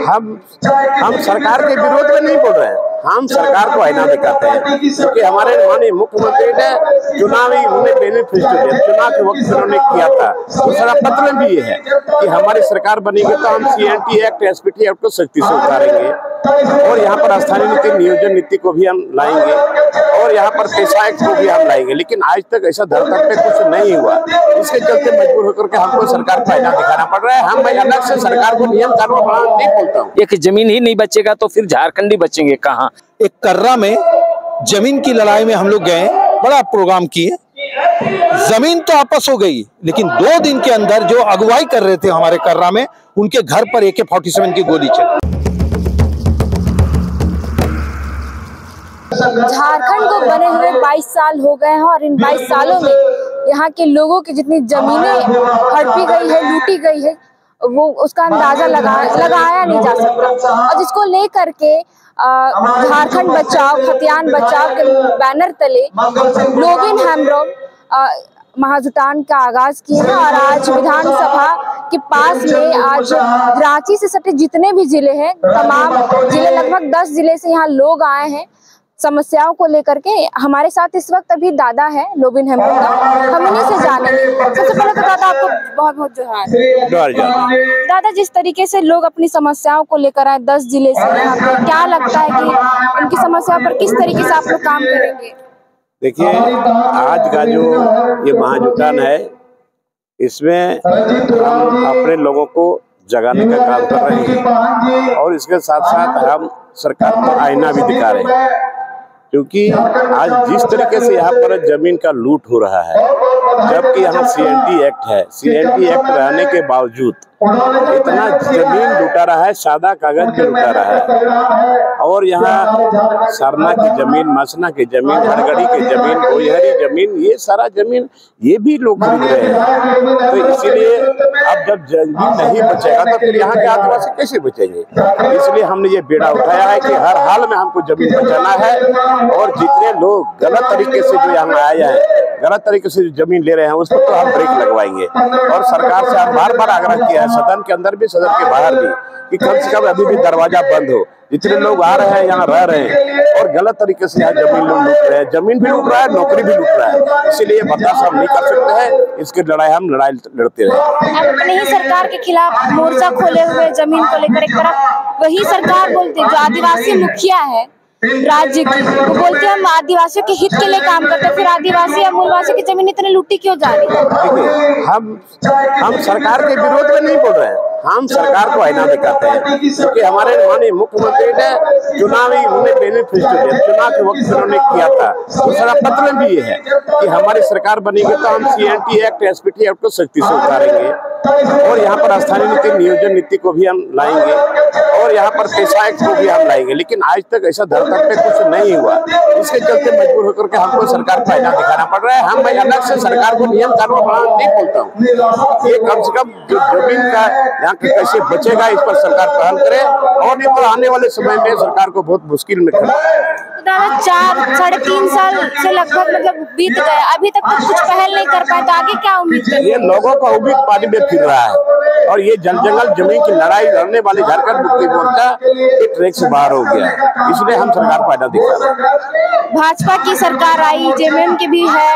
हम सरकार के विरोध में नहीं बोल रहे हैं, हम सरकार को आईना दिखाते हैं, क्योंकि हमारे माननीय मुख्यमंत्री ने चुनावी उन्हें मैनिफेस्टो दिया, चुनाव के वक्त उन्होंने किया था। दूसरा पत्र में भी ये है कि हमारी सरकार बनेगी तो हम CNT एक्ट, SPT एक्ट को सख्ती से उतारेंगे और यहाँ पर स्थानीय नीति, नियोजन नीति को भी हम लाएंगे और यहाँ पर पेशा एक्ट को भी हम लाएंगे। लेकिन आज तक ऐसा धरतल पे कुछ नहीं हुआ, इसके चलते मजबूर होकर के हमको सरकार को आईना दिखाना पड़ रहा है। हम अलग से सरकार को नियम कानून बनाना नहीं बोलता हूँ। एक जमीन ही नहीं बचेगा तो फिर झारखंडी बचेंगे कहाँ। एक कर्रा में जमीन की लड़ाई में हम लोग गए, बड़ा प्रोग्राम किए, जमीन तो आपस हो गई, लेकिन 2 दिन के अंदर जो अगुवाई कर रहे थे हमारे कर्रा में, उनके घर पर AK-47 की गोली चली। झारखंड को बने हुए 22 साल हो गए हैं और इन 22 सालों में यहाँ के लोगों की जितनी जमीनें हड़पी गई है, लूटी गई है, वो उसका अंदाजा लगाया नहीं जा सकता। और जिसको लेकर के झारखंड बचाओ, खतियान बचाओ के बैनर तले लोबिन हेम्ब्रोम महाजुटान का आगाज किए हैं। और आज विधानसभा के पास में आज रांची से सटे जितने भी जिले हैं, तमाम जिले, लगभग 10 जिले से यहाँ लोग आए हैं समस्याओं को लेकर के। हमारे साथ इस वक्त अभी दादा है लोबिन हेम्ब्रोम का, हम इन्हीं से जानेंगे। सबसे पहले तो दादा आपको बहुत बहुत जोहार। दादा, जिस तरीके से लोग अपनी समस्याओं को लेकर आए 10 जिले से यहाँ पे, क्या लगता है कि उनकी समस्या पर किस तरीके से आप लोग काम करेंगे? देखिए, आज का जो ये महाजुटान है, इसमें हम अपने लोगों को जगाने का काम कर रहे हैं और इसके साथ साथ हम सरकार को आईना भी दिखा रहे हैं, क्योंकि आज जिस तरीके से यहाँ पर जमीन का लूट हो रहा है, जबकि यहाँ CNT एक्ट है, CNT एक्ट रहने के बावजूद इतना जमीन लुटा रहा है, सादा कागज पे लुटा रहा है। और यहाँ सरना की जमीन, मसना की जमीन, हरगढ़ी की जमीन, गोयहरी जमीन, ये सारा जमीन ये भी लोग खरीद रहे हैं। तो इसीलिए अब जब जमीन नहीं बचेगा तो फिर यहाँ के आदिवासी कैसे बचेंगे? इसलिए हमने ये बेड़ा उठाया है कि हर हाल में हमको जमीन बचाना है और जितने लोग गलत तरीके से जो यहाँ आए हैं, गलत तरीके से जो जमीन ले रहे हैं, उस पर तो हम ब्रेक लगवाएंगे। और सरकार से हम बार बार आग्रह किया है, सदन के अंदर भी, सदन के बाहर भी, कि कम से कम अभी भी दरवाजा बंद हो। जितने लोग आ रहे हैं, यहाँ रह रहे हैं और गलत तरीके से यहाँ जमीन लोग लूट रहे हैं, जमीन भी लूट रहा है, नौकरी भी लूट रहा है। इसीलिए बर्दाश्त हम नहीं कर सकते हैं, इसकी लड़ाई हम लड़ते रहे। अपने ही सरकार के खिलाफ मोर्चा खोले हुए जमीन को लेकर, एक तरफ वही सरकार बोलती है जो आदिवासी मुखिया है राज्य की, वो बोलते हैं हम आदिवासियों के हित के लिए काम करते हैं, फिर आदिवासी या मूलवासी की जमीन इतनी लूटी क्यों जा रही है? देखिए, हम सरकार के विरोध में नहीं बोल रहे हैं, हम सरकार को आईना दिखाते हैं, क्योंकि हमारे माननीय मुख्यमंत्री ने चुनावी उन्हें मैनिफेस्टो दिया, चुनाव के वक्त उन्होंने किया था। दूसरा पत्र में भी ये है कि हमारी सरकार बनेगी तो हम CNT एक्ट, SPT एक्ट को सख्ती से उतारेंगे और यहाँ पर स्थानीय नीति, नियोजन नीति को भी हम लाएंगे और यहाँ पर पेशा एक्ट को भी हम लाएंगे। लेकिन आज तक ऐसा धरतल पे कुछ नहीं हुआ, इसके चलते मजबूर होकर के हमको सरकार को आईना दिखाना पड़ रहा है। हम अलग से सरकार को नियम कानून बनाना नहीं बोलता हूँ। ये कम से कम जो जमीन का यहाँ के कैसे बचेगा, इस पर सरकार पहल करे और नहीं तो आने वाले समय में सरकार को बहुत मुश्किल में खड़ा। 4-3.5 साल से लगभग बीत गए, अभी तक तो कुछ पहल नहीं कर पाए, तो आगे क्या उम्मीद करें? ये लोगों का उम्मीद पानी में फिर रहा है और ये जंगल जमीन की लड़ाई लड़ने वाली झारखंड मुक्ति मोर्चा ये ट्रैक से बाहर हो गया है, इसलिए हम सरकार को आईना दिखा रहे हैं। भाजपा की सरकार आई, JMM की भी है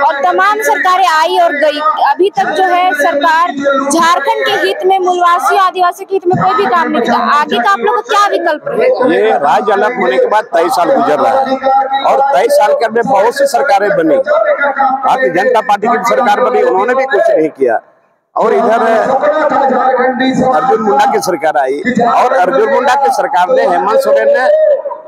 और तमाम सरकारें आई और गई, अभी तक जो है सरकार झारखंड के हित में, मूलवासी आदिवासी के हित में कोई भी काम नहीं किया। आगे का आप लोग को क्या विकल्प रहेगा? ये राज्य अलग होने के बाद 23 साल गुजर रहा है और 23 साल के अंदर बहुत सी सरकारें बनी, भारतीय जनता पार्टी की सरकार बनी, उन्होंने भी कुछ नहीं किया। और इधर अर्जुन मुंडा की सरकार आई और अर्जुन मुंडा की सरकार ने हेमंत सोरेन ने,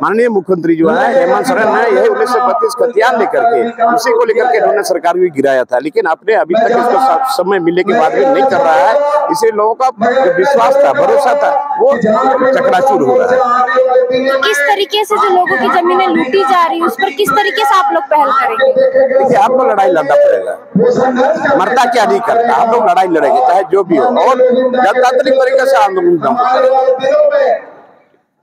माननीय मुख्यमंत्री जो है हेमंत सोरेन ने, यही 1932 खतियान लेकर के उसी को लेकर के उन्होंने सरकार भी गिराया था, लेकिन आपने अभी तक इसको समय मिलने के बाद भी नहीं कर रहा है। इसलिए लोगों का जो विश्वास था, भरोसा था, वो चकनाचूर हो रहा है। किस तरीके से जो लोगों की जमीनें लूटी जा रही है, उस पर किस तरीके से आप लोग पहल करेंगे? देखिए, आपको लड़ाई लड़ना पड़ेगा, मरता क्या नहीं करता, आप लोग लड़ाई लड़ेंगे चाहे जो भी हो और जनतांत्रिक तरीके से आंदोलन।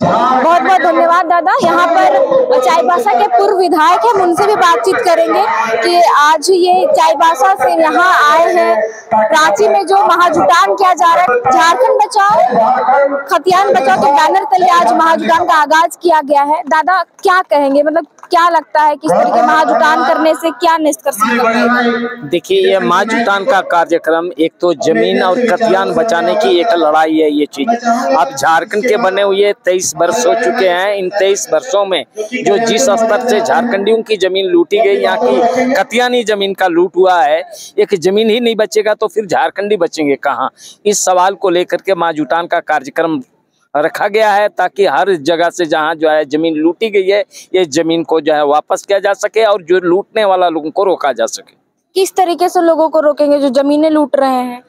बहुत बहुत धन्यवाद दादा। यहाँ पर चाईबासा के पूर्व विधायक हैं, हम उनसे भी बातचीत करेंगे कि आज ये चाईबासा से यहाँ आए हैं। रांची में जो महाजुटान किया जा रहा है, झारखंड बचाओ खतियान बचाओ के बैनर तले आज महाजुटान का आगाज किया गया है। दादा क्या कहेंगे, मतलब क्या लगता है किस तरीके महाजुटान करने से क्या निष्कर्ष निकलेगा? देखिए, ये महाजुटान का कार्यक्रम एक तो जमीन और खतियान बचाने की एक लड़ाई है। ये चीज अब झारखंड के बने हुए 23 वर्ष हो चुके हैं। इन 23 वर्षों में जो जिस स्तर से झारखंडियों की जमीन लूटी गई, यहाँ की खतियानी जमीन का लूट हुआ है, एक जमीन ही नहीं बचेगा तो फिर झारखंडी बचेंगे कहाँ? इस सवाल को लेकर के महाजुटान का कार्यक्रम रखा गया है ताकि हर जगह से जहाँ जो है जमीन लूटी गई है, ये जमीन को जो है वापस किया जा सके और जो लूटने वाला लोगों को रोका जा सके। किस तरीके से लोगों को रोकेंगे जो जमीनें लूट रहे हैं?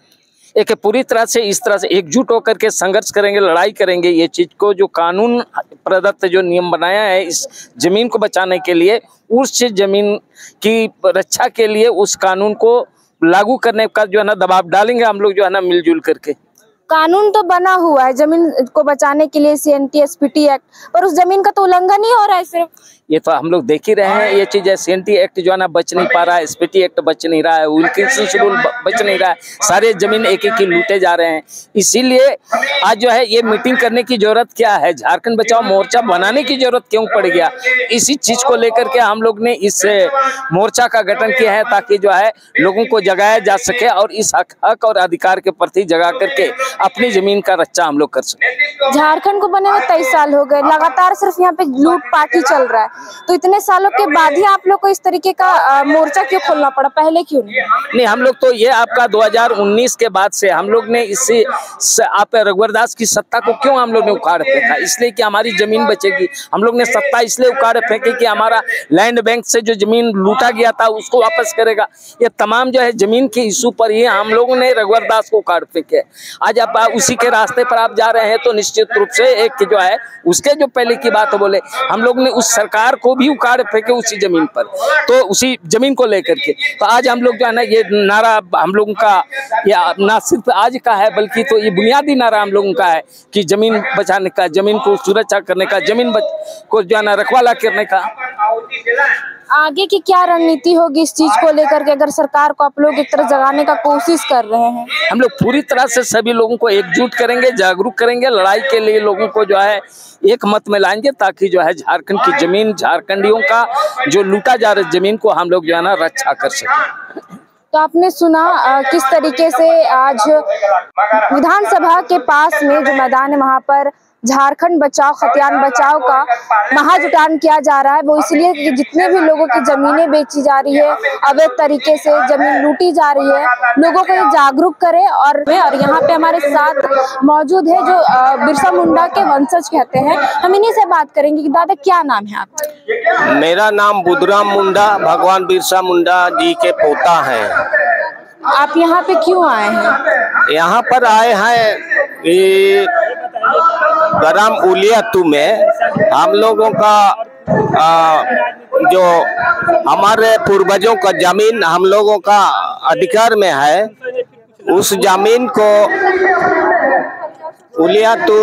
एक पूरी तरह से इस तरह से एकजुट होकर के संघर्ष करेंगे, लड़ाई करेंगे। ये चीज को जो कानून प्रदत्त जो नियम बनाया है इस जमीन को बचाने के लिए, उस जमीन की रक्षा के लिए उस कानून को लागू करने का जो है ना दबाव डालेंगे हम लोग जो है ना मिलजुल करके। कानून तो बना हुआ है जमीन को बचाने के लिए, CNT SPT एक्ट, पर उस जमीन का तो उल्लंघन ही हो रहा है सिर्फ। ये तो हम लोग देख ही रहे हैं। ये चीज है, CNT एक्ट जो है ना बच नहीं पा रहा है, SPT एक्ट बच नहीं रहा है, विल्किंसन रूल बच नहीं रहा है। सारे जमीन एक एक की लूटे जा रहे हैं। इसीलिए आज जो है ये मीटिंग करने की जरूरत क्या है, झारखंड बचाओ मोर्चा बनाने की जरूरत क्यों पड़ गया, इसी चीज को लेकर के हम लोग ने इस मोर्चा का गठन किया है ताकि जो है लोगों को जगाया जा सके और इस हक और अधिकार के प्रति जगा करके अपनी जमीन का रक्षा हम लोग कर सके। झारखंड को बने हुए 23 साल हो गए, लगातार सिर्फ यहाँ पे लूट पाट ही चल रहा है, तो इतने सालों के बाद ही आप लोग को इस तरीके का मोर्चा क्यों खोलना पड़ा, पहले क्यों नहीं? हम लोग तो ये आपका 2019 के बाद से हम लोग ने इससे आप रघुवरदास की सत्ता को क्यों हम लोग ने उखाड़ फेंका, इसलिए कि हमारी जमीन बचेगी। हम लोग ने सत्ता इसलिए उखाड़ फेंकी कि हमारा लैंड बैंक से जो जमीन लूटा गया था उसको वापस करेगा। ये तमाम जो है जमीन के इशू पर ही हम लोगों ने रघुवरदास को उखाड़ फेंके। आज आप उसी के रास्ते पर आप जा रहे हैं तो निश्चित रूप से एक जो है उसके जो पहले की बात बोले, हम लोग ने उस सरकार को भी उखाड़ फेंके उसी जमीन पर, तो उसी जमीन को लेकर के तो आज हम लोग जो है ना ये नारा हम लोगों का या ना सिर्फ आज का है बल्कि तो ये बुनियादी नारा हम लोगों का है कि जमीन बचाने का, जमीन को सुरक्षा करने का, जमीन को जो है ना रखवाला करने का। आगे की क्या रणनीति होगी इस चीज को लेकर के, अगर सरकार को आप लोग एक तरह जगाने का कोशिश कर रहे हैं? हम लोग पूरी तरह से सभी लोगों को एकजुट करेंगे, जागरूक करेंगे, लड़ाई के लिए लोगों को जो है एक मत में लाएंगे ताकि जो है झारखंड की जमीन, झारखंडियों का जो लूटा जा रहा जमीन को हम लोग जो है ना रक्षा कर सकें। तो आपने सुना किस तरीके से आज विधानसभा के पास में जो मैदान है वहां पर झारखंड बचाओ खतियान बचाओ का महाजुटान किया जा रहा है। वो इसलिए कि जितने भी लोगों की जमीनें बेची जा रही है, अवैध तरीके से जमीन लूटी जा रही है, लोगों को ये जागरूक करें। और यहाँ पे हमारे साथ मौजूद है जो बिरसा मुंडा के वंशज कहते हैं, हम इन्हीं से बात करेंगे कि दादा क्या नाम है आपका? मेरा नाम बुधराम मुंडा भगवान बिरसा मुंडा जी के पोता है। आप यहाँ पे क्यों आए हैं? यहाँ पर आए हैं ये ग्राम उलियातू में हम लोगों का जो हमारे पूर्वजों का जमीन हम लोगों का अधिकार में है, उस जमीन को उलियातू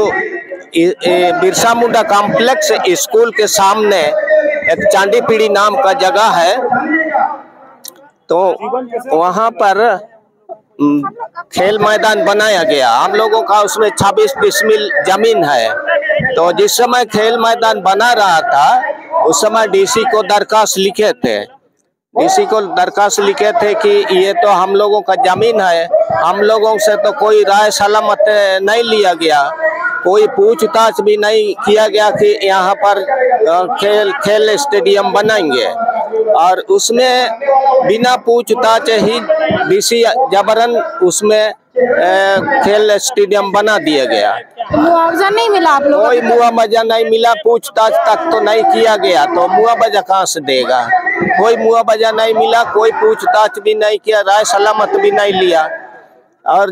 बिरसा मुंडा कॉम्प्लेक्स स्कूल के सामने एक चांदी पीढ़ी नाम का जगह है, तो वहाँ पर खेल मैदान बनाया गया। हम लोगों का उसमें 26 डिसमिल जमीन है। तो जिस समय खेल मैदान बना रहा था उस समय डीसी को दरखास्त लिखे थे, डीसी को दरखास्त लिखे थे कि ये तो हम लोगों का जमीन है, हम लोगों से तो कोई राय सलामत नहीं लिया गया, कोई पूछताछ भी नहीं किया गया कि यहाँ पर खेल स्टेडियम बनाएंगे, और उसमें बिना पूछताछ ही डीसी जबरन उसमें खेल स्टेडियम बना दिया गया। मुआवजा नहीं मिला आप लोगों को? कोई मुआवजा नहीं मिला, पूछताछ तक तो नहीं किया गया, तो मुआवजा कहाँ से देगा? कोई मुआवजा नहीं मिला, कोई पूछताछ भी नहीं किया, राय सलामत भी नहीं लिया। और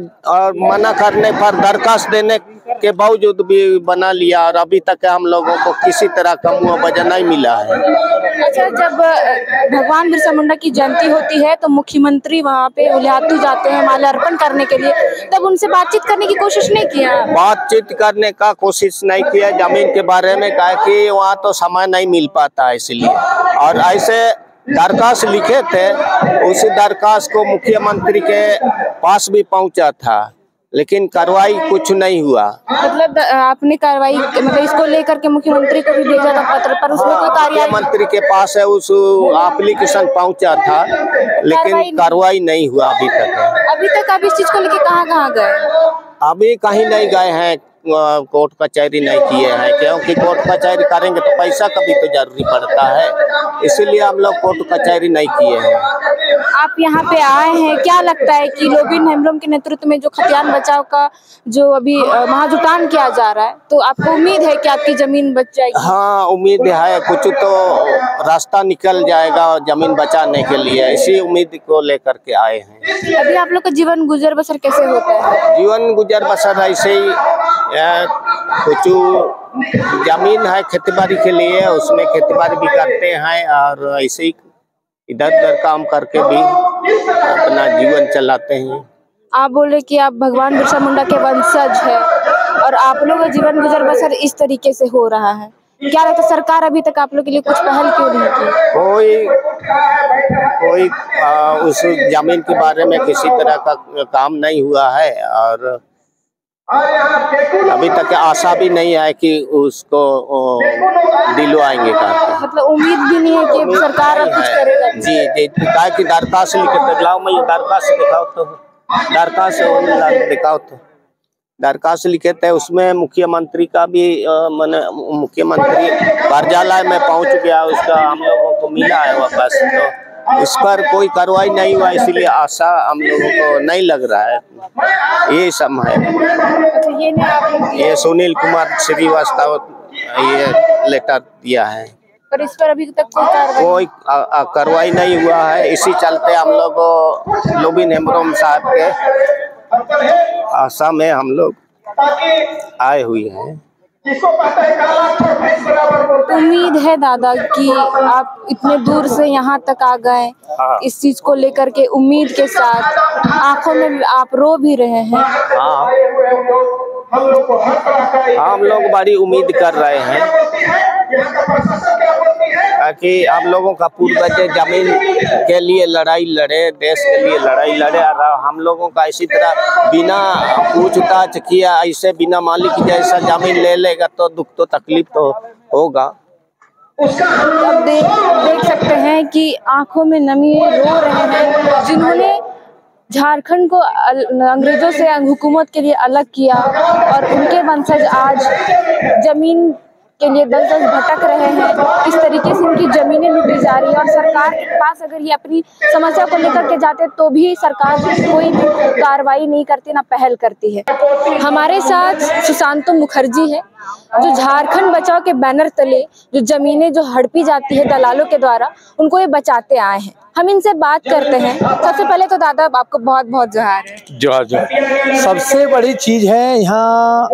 मना करने पर दरखास्त देने के बावजूद भी बना लिया और अभी तक हम लोगों को किसी तरह का मुआवजा नहीं मिला है। अच्छा, जब भगवान बिरसा मुंडा की जयंती होती है तो मुख्यमंत्री वहाँ पे उलियातू जाते हैं माल्यार्पण करने के लिए, तब उनसे बातचीत करने की कोशिश नहीं किया? बातचीत करने का कोशिश नहीं किया, जमीन के बारे में कहा कि वहाँ तो समय नहीं मिल पाता इसलिए। और ऐसे दरखास्त लिखे थे, उसी दरखास्त को मुख्यमंत्री के पास भी पहुंचा था, लेकिन कार्रवाई कुछ नहीं हुआ। मतलब आपने कार्रवाई मतलब इसको लेकर के मुख्यमंत्री को भी भेजा था पत्र, पर उसमें कोई कार्रवाई? मुख्यमंत्री के पास है उस एप्लीकेशन पहुंचा था, लेकिन कार्रवाई नहीं हुआ अभी तक। अभी तक आप इस चीज को लेके कहाँ गए? अभी कहीं नहीं गए हैं, कोर्ट कचहरी नहीं किए हैं, क्योंकि कोर्ट कचहरी करेंगे तो पैसा का भी तो जरूरी पड़ता है, इसीलिए हम लोग कोर्ट कचहरी नहीं किए हैं। आप यहाँ पे आए हैं, क्या लगता है कि लोबिन हेम्ब्रोम के नेतृत्व में जो खतियान बचाव का जो अभी महाजुटान किया जा रहा है, तो आपको उम्मीद है कि आपकी जमीन बच जाएगी? हाँ, उम्मीद है, कुछ तो रास्ता निकल जाएगा जमीन बचाने के लिए, इसी उम्मीद को लेकर के आए हैं। अभी आप लोग का जीवन गुजर बसर कैसे होता है? जीवन गुजर बसर ऐसे ही, कुछ जमीन है खेती बाड़ी के लिए, उसमें खेती बाड़ी भी करते हैं और ऐसे ही इधर उधर काम करके भी अपना जीवन चलाते हैं। आप बोले कि आप भगवान बिरसा मुंडा के वंशज है और आप लोग का जीवन गुजर बसर इस तरीके से हो रहा है, क्या लगता है सरकार अभी तक आप लोग के लिए कुछ पहल क्यों नहीं की? कोई उस जमीन के बारे में किसी तरह का काम नहीं हुआ है और अभी तक आशा भी नहीं है कि उसको दिलवाएंगे। मतलब उम्मीद भी नहीं है कि सरकार अब कुछ करेगा? जी, कहा कि दरखास्त लिखे लाओ, मैं ये दरखास्त दिखाओ तो, दरखास्त दिखाओ तो, दरखास्त लिखे थे, उसमें मुख्यमंत्री का भी मुख्यमंत्री कार्यालय में पहुंच गया, उसका हम लोगों को मिला है वापस, तो इस पर कोई कार्रवाई नहीं हुआ, इसीलिए आशा हम लोगों को नहीं लग रहा है। ये सब है। ये सुनील कुमार श्रीवास्तव ये लेटर दिया है, पर इस पर अभी तक कोई कार्रवाई नहीं हुआ है। इसी चलते हम लोग लोबिन हेम्ब्रोम साहब के आशा में हम लोग आए हुए हैं। उम्मीद है दादा कि आप इतने दूर से यहाँ तक आ गए, इस चीज को लेकर के उम्मीद के साथ, आंखों में आप रो भी रहे हैं। हम लोग बड़ी उम्मीद कर रहे हैं ताकि आप लोगों का पूर्वज जमीन के लिए लड़ाई लड़े, देश के लिए लड़ाई लड़े, और हम लोगों का इसी तरह बिना पूछताछ किया ऐसे बिना मालिक जैसा जमीन ले लेगा तो दुख तो तकलीफ तो होगा। अब देख सकते हैं कि आंखों में नमी रो रहे हैं, जिन्होंने झारखंड को अंग्रेजों से हुकूमत के लिए अलग किया और उनके वंशज आज जमीन के लिए दल-दल भटक रहे हैं। इस तरीके से उनकी जमीनें लूटी जा रही है और सरकार के पास अगर ये अपनी समस्या को लेकर के जाते तो भी सरकार कोई कार्रवाई नहीं करती, ना पहल करती है। हमारे साथ सुशांतु मुखर्जी है, जो झारखंड बचाओ के बैनर तले जो जमीनें जो हड़पी जाती है दलालों के द्वारा, उनको ये बचाते आए हैं। हम इनसे बात करते हैं। सबसे पहले तो दादा आपको बहुत बहुत जोहार है। जोहार जोहार। सबसे बड़ी चीज है यहाँ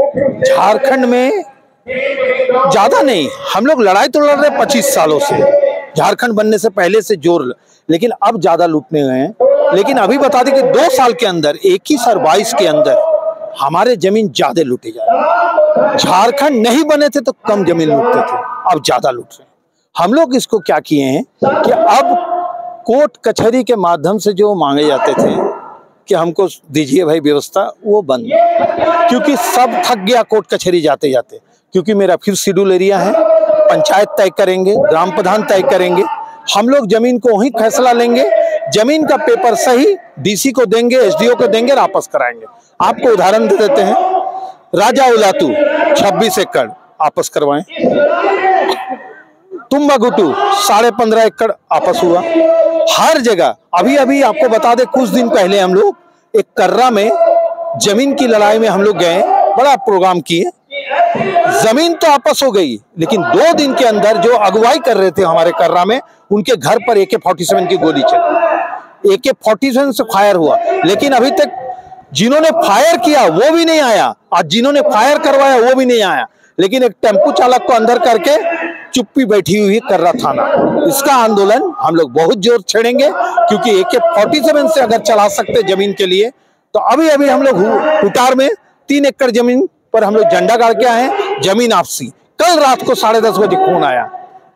झारखंड में, ज्यादा नहीं, हम लोग लड़ाई तो लड़ रहे 25 सालों से, झारखंड बनने से पहले से जोर, लेकिन अब ज्यादा लूटने गए हैं। लेकिन अभी बता दें कि 2 साल के अंदर 21 और 22 के अंदर हमारे जमीन ज्यादा लूटे जा रहे। झारखंड नहीं बने थे तो कम जमीन लूटते थे, अब ज्यादा लूट रहे हैं। हम लोग इसको क्या किए हैं कि अब कोर्ट कचहरी के माध्यम से जो मांगे जाते थे कि हमको दीजिए भाई व्यवस्था, वो बंद, क्योंकि सब थक गया कोर्ट कचहरी जाते जाते। क्योंकि मेरा फिर शेड्यूल एरिया है, पंचायत तय करेंगे, ग्राम प्रधान तय करेंगे, हम लोग जमीन को वहीं फैसला लेंगे, जमीन का पेपर सही डीसी को देंगे, एसडीओ को देंगे, वापस कराएंगे। आपको उदाहरण दे देते हैं, राजा उलातू 26 एकड़ आपस करवाएं, तुम्बागुटू 15.5 एकड़ आपस हुआ, हर जगह। अभी आपको बता दें, कुछ दिन पहले हम लोग एक कर्रा में जमीन की लड़ाई में हम लोग गए, बड़ा प्रोग्राम किए, जमीन तो आपस हो गई, लेकिन 2 दिन के अंदर जो अगुवाई कर रहे थे हमारे कर्रा में, उनके घर पर AK-47 की गोली चली, AK-47 से फायर हुआ। लेकिन अभी तक जिन्होंने फायर किया वो भी नहीं आया और जिन्होंने फायर करवाया वो भी नहीं आया, लेकिन एक टेम्पो चालक को अंदर करके चुप्पी बैठी हुई कर रहा थाना। इसका आंदोलन हम लोग बहुत जोर छेड़ेंगे, क्योंकि AK-47 से अगर चला सकते जमीन के लिए तो अभी अभी हम लोग हुटार में 3 एकड़ जमीन पर हम लोग झंडा गाड़ के आए हैं। जमीन आपसी कल रात को 10:30 बजे फोन आया,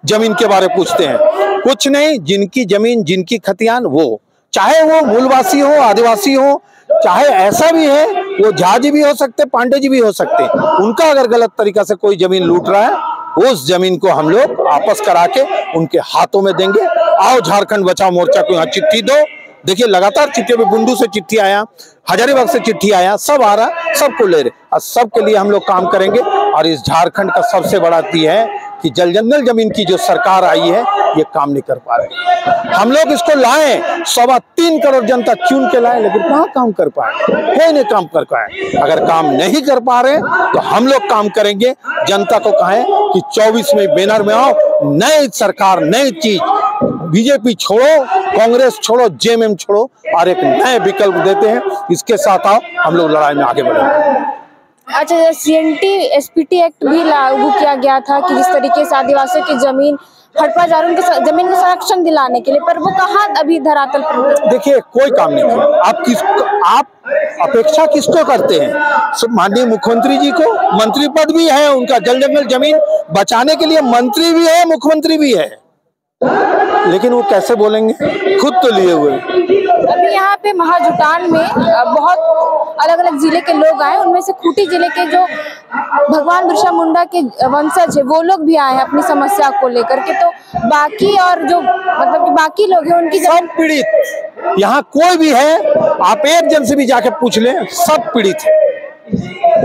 जमीन के बारे पूछते हैं, कुछ नहीं, जिनकी जमीन जिनकी खतियान वो, चाहे वो मूलवासी हो आदिवासी हो, चाहे ऐसा भी है वो झा जी भी हो सकते, पांडे जी भी हो सकते, उनका अगर गलत तरीका से कोई जमीन लूट रहा है उस जमीन को हम लोग वापस करा के उनके हाथों में देंगे। आओ झारखंड बचाओ मोर्चा को यहाँ चिट्ठी दो। देखिए लगातार चिट्ठी में बुंडू से चिट्ठी आया, हजारीबाग से चिट्ठी आया, सब आ रहा, सबको ले रहे और सबके लिए हम लोग काम करेंगे। और इस झारखंड का सबसे बड़ा ती है कि जल जंगल जमीन की जो सरकार आई है ये काम नहीं कर पा रही। हम लोग इसको लाए, 3.25 करोड़ जनता चुन के लाए, लेकिन कहाँ काम कर पाए, कोई नहीं काम कर पाए। अगर काम नहीं कर पा रहे तो हम लोग काम करेंगे। जनता को कहें कि 24 में बैनर में आओ, नई सरकार, नई चीज, बीजेपी छोड़ो, कांग्रेस छोड़ो, JMM छोड़ो और एक नए विकल्प देते हैं। इसके साथ आओ हम लोग लड़ाई में आगे बढ़ेंगे। अच्छा, CNT SPT एक्ट भी लागू किया गया था कि जिस तरीके से आदिवासियों की जमीन हड़पा जा रही, उनकी जमीन को संरक्षण दिलाने के लिए, पर वो कहाँ अभी धरातल पर? देखिए कोई काम नहीं किया। आप अपेक्षा किसको करते हैं? माननीय मुख्यमंत्री जी को, मंत्री पद भी है उनका, जल जंगल जमीन बचाने के लिए मंत्री भी है, मुख्यमंत्री भी है, लेकिन वो कैसे बोलेंगे, खुद तो लिए हुए। अभी यहाँ पे महाजुटान में बहुत अलग अलग जिले के लोग आए, उनमें से खूंटी जिले के जो भगवान बिरसा मुंडा के वंशज है वो लोग भी आए हैं अपनी समस्या को लेकर के। तो बाकी और जो मतलब कि बाकी लोग हैं उनकी सब पीड़ित, यहाँ कोई भी है, आप एक जन से भी जाके पूछ लें, सब पीड़ित है,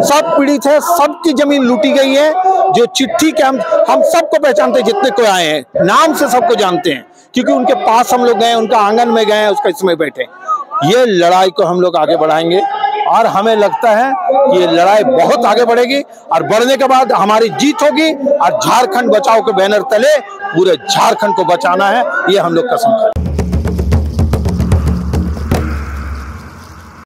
सब पीड़ित है, सबकी जमीन लूटी गई है। जो चिट्ठी के हम सबको पहचानते हैं, जितने कोई आए हैं, नाम से सबको जानते हैं, क्योंकि उनके पास हम लोग गए, उनका आंगन में गए, उसका इसमें बैठे। ये लड़ाई को हम लोग आगे बढ़ाएंगे और हमें लगता है कि ये लड़ाई बहुत आगे बढ़ेगी और बढ़ने के बाद हमारी जीत होगी और झारखंड बचाओ के बैनर तले पूरे झारखंड को बचाना है, ये हम लोग कसम खाते हैं।